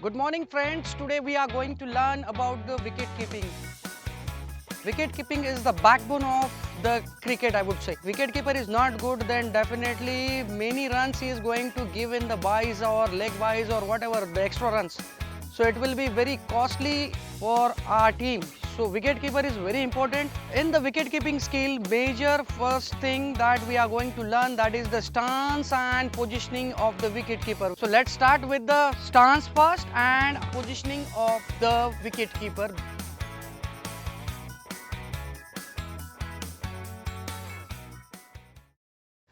Good morning friends. Today we are going to learn about the wicket keeping. Wicket keeping is the backbone of the cricket, I would say. Wicket keeper is not good, then definitely many runs he is going to give in the byes or leg byes or whatever, the extra runs. So it will be very costly for our team. So wicket keeper is very important. In the wicket keeping skill, major first thing that we are going to learn, that is the stance and positioning of the wicket keeper. So let's start with the stance first and positioning of the wicket keeper.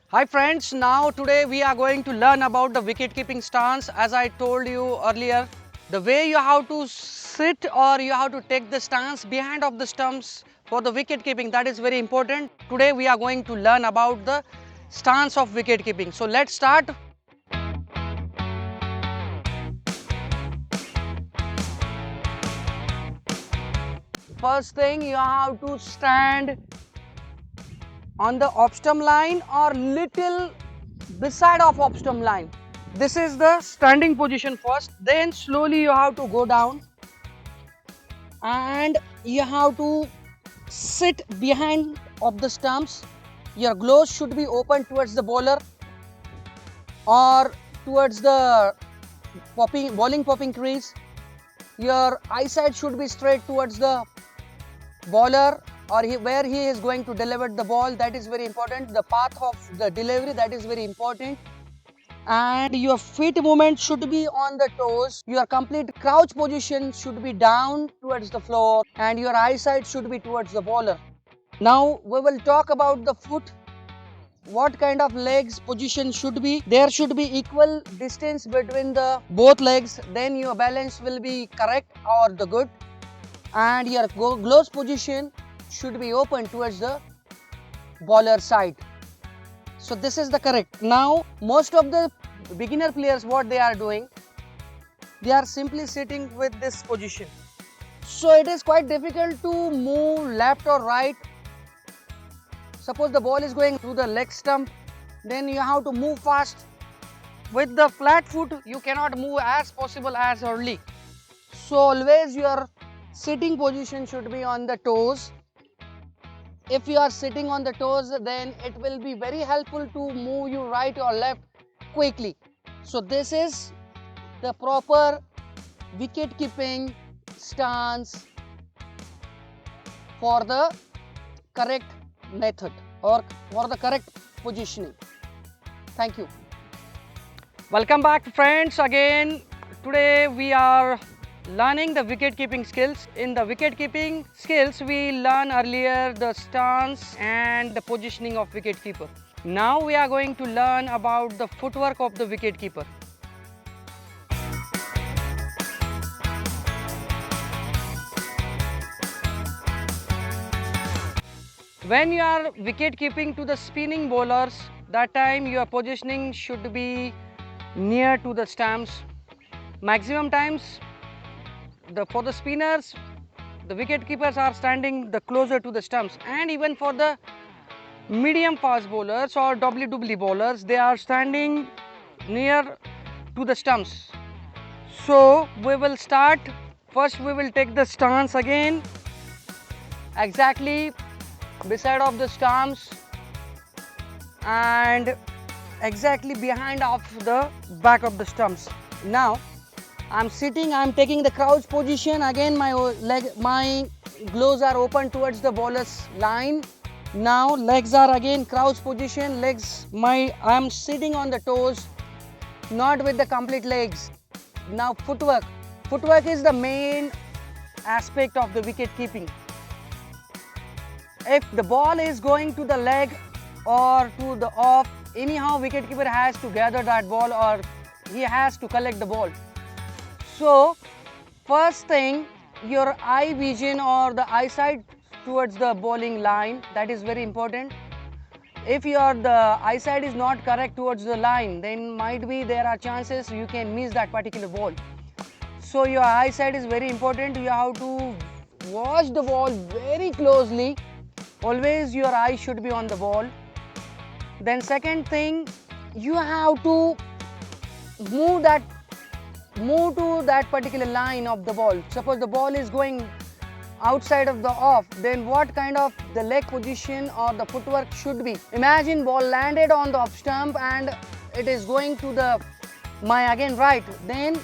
Hi friends, now today we are going to learn about the wicket keeping stance. As I told you earlier, the way you have to sit or you have to take the stance behind of the stumps for the wicket keeping, that is very important. Today we are going to learn about the stance of wicket keeping. So let's start. First thing, you have to stand on the off stump line or little beside of off stump line. This is the standing position first, then slowly you have to go down and you have to sit behind of the stumps. Your gloves should be open towards the bowler or towards the bowling popping crease. Your eyesight should be straight towards the bowler or where he is going to deliver the ball. That is very important. The path of the delivery, that is very important. And your feet movement should be on the toes. Your complete crouch position should be down towards the floor and your eyesight should be towards the bowler. Now we will talk about the foot. What kind of legs position should be? There should be equal distance between the both legs, then your balance will be correct or the good. And your gloves position should be open towards the bowler side. So this is the correct. Now most of the beginner players, what they are doing, they are simply sitting with this position. So it is quite difficult to move left or right. Suppose the ball is going to the leg stump, then you have to move fast. With the flat foot you cannot move as possible as early. So always your sitting position should be on the toes. If you are sitting on the toes, then it will be very helpful to move you right or left quickly. So this is the proper wicket keeping stance for the correct method or for the correct positioning. Thank you. Welcome back friends again. Today we are learning the wicket keeping skills. In the wicket keeping skills we learned earlier the stance and the positioning of wicket keeper. Now we are going to learn about the footwork of the wicket keeper. When you are wicket keeping to the spinning bowlers, that time your positioning should be near to the stumps. Maximum times for the spinners, the wicket keepers are standing the closer to the stumps, and even for the medium fast bowlers or doubly bowlers, they are standing near to the stumps. So we will start. First we will take the stance again, exactly beside of the stumps and exactly behind of the back of the stumps. Now I'm sitting, I'm taking the crouch position. Again my gloves are open towards the bowler's line. Now legs are again crouch position, I'm sitting on the toes, not with the complete legs. Now footwork. Footwork is the main aspect of the wicket keeping. If the ball is going to the leg or to the off, anyhow wicket keeper has to gather that ball or he has to collect the ball. So first thing, your eye vision or the eyesight towards the bowling line, that is very important. If the eyesight is not correct towards the line, then might be there are chances you can miss that particular ball. So your eyesight is very important. You have to watch the ball very closely. Always your eye should be on the ball. Then second thing, you have to move that move to that particular line of the ball. Suppose the ball is going outside of the off, then what kind of the leg position or the footwork should be? Imagine ball landed on the off stump and it is going to the my again right. Then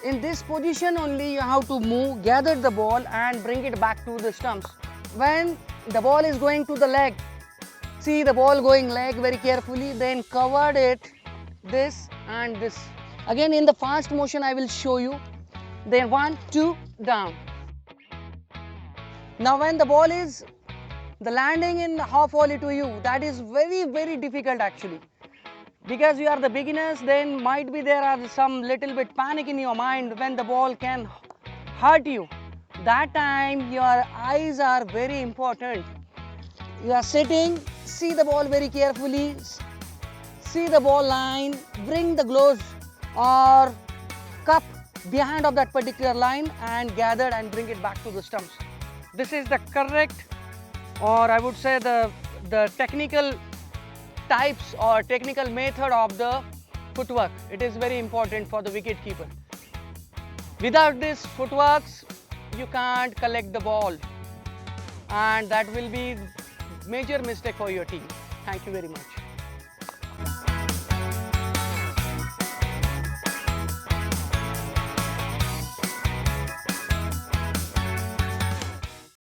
in this position only you have to move, gather the ball and bring it back to the stumps. When the ball is going to the leg, see the ball going leg very carefully, then covered it this and this. Again in the fast motion I will show you. Then 1, 2, down. Now when the ball is the landing in half volley to you, that is very difficult actually. Because you are the beginners, then might be there are some little bit panic in your mind when the ball can hurt you. That time your eyes are very important. You are sitting, see the ball very carefully, see the ball line, bring the gloves or cup behind of that particular line and gather and bring it back to the stumps. This is the correct, or I would say the technical types or technical method of the footwork. It is very important for the wicket keeper. Without this footworks, you can't collect the ball, and that will be major mistake for your team. Thank you very much.